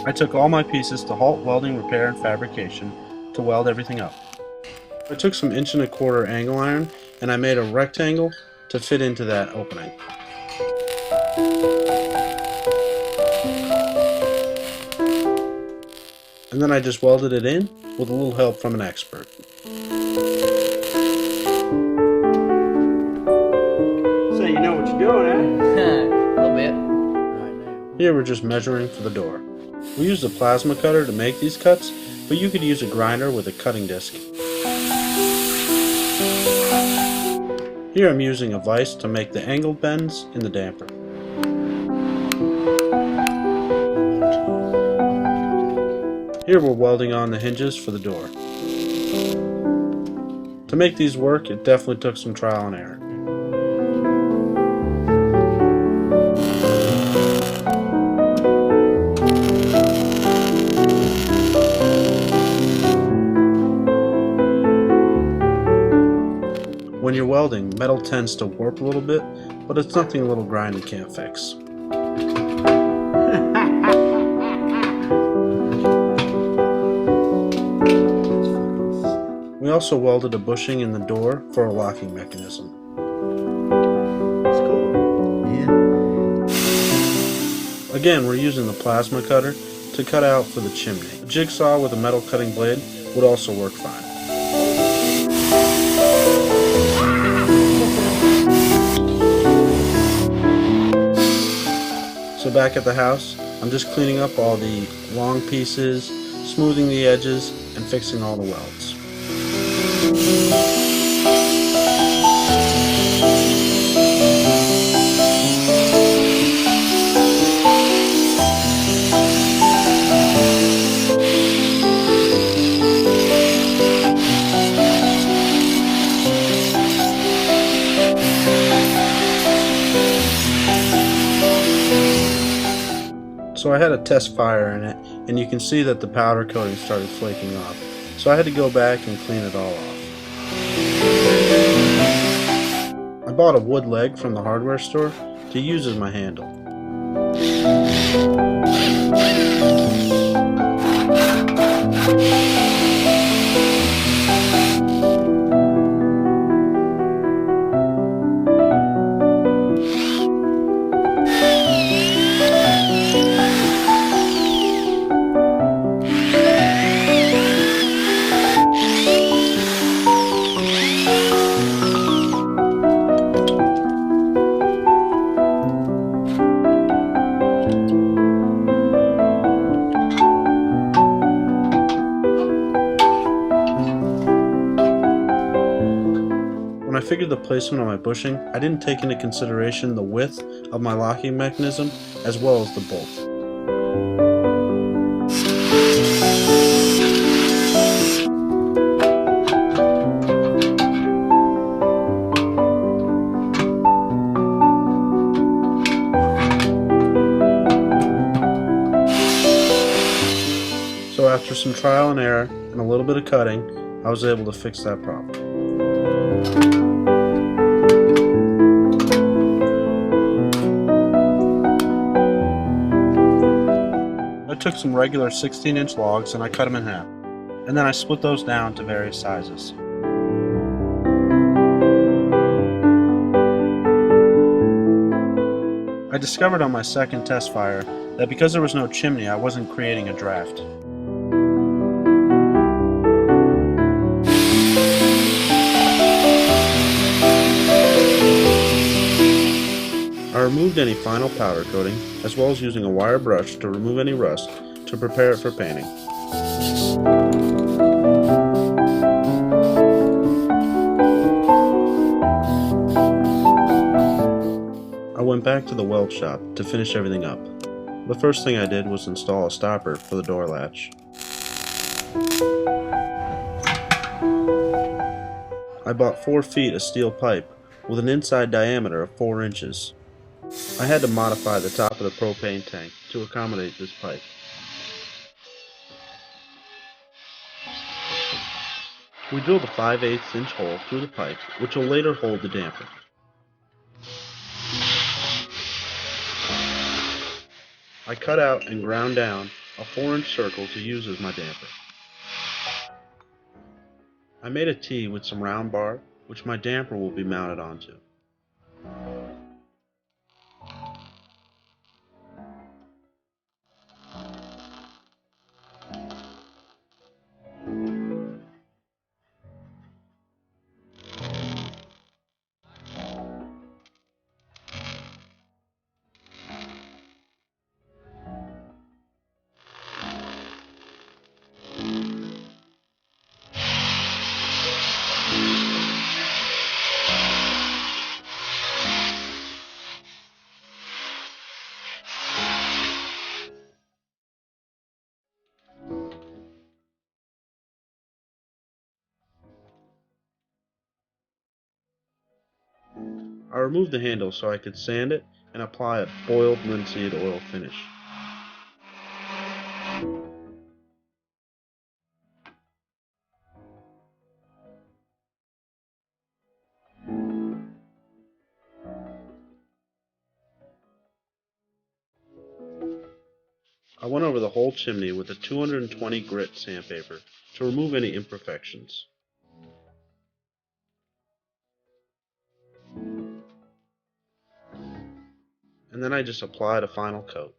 I took all my pieces to Halt Welding, Repair, and Fabrication to weld everything up. I took some 1¼ inch angle iron and I made a rectangle to fit into that opening. And then I just welded it in with a little help from an expert. So you know what you're doing, A little bit. Right now. Here we're just measuring for the door. We used a plasma cutter to make these cuts, but you could use a grinder with a cutting disc. Here I'm using a vise to make the angled bends in the damper. Here we're welding on the hinges for the door. To make these work, it definitely took some trial and error. When you're welding, metal tends to warp a little bit, but it's nothing a little grinding can't fix. We also welded a bushing in the door for a locking mechanism. That's cool. Yeah. Again, we're using the plasma cutter to cut out for the chimney. A jigsaw with a metal cutting blade would also work fine. So back at the house, I'm just cleaning up all the long pieces, smoothing the edges, and fixing all the welds. So I had a test fire in it, and you can see that the powder coating started flaking off. So I had to go back and clean it all off. I bought a wood leg from the hardware store to use as my handle. When I figured the placement of my bushing, I didn't take into consideration the width of my locking mechanism as well as the bolt. So after some trial and error and a little bit of cutting, I was able to fix that problem. I took some regular 16-inch logs and I cut them in half, and then I split those down to various sizes. I discovered on my second test fire that because there was no chimney, I wasn't creating a draft. I removed any final powder coating, as well as using a wire brush to remove any rust to prepare it for painting. I went back to the weld shop to finish everything up. The first thing I did was install a stopper for the door latch. I bought 4 feet of steel pipe with an inside diameter of 4 inches. I had to modify the top of the propane tank to accommodate this pipe. We drilled a 5/8 inch hole through the pipe, which will later hold the damper. I cut out and ground down a 4-inch circle to use as my damper. I made a T with some round bar, which my damper will be mounted onto. I removed the handle so I could sand it and apply a boiled linseed oil finish. I went over the whole chimney with a 220 grit sandpaper to remove any imperfections. And then I just applied a final coat.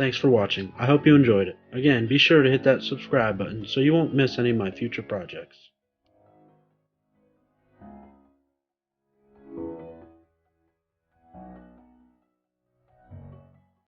Thanks for watching. I hope you enjoyed it. Again, be sure to hit that subscribe button so you won't miss any of my future projects.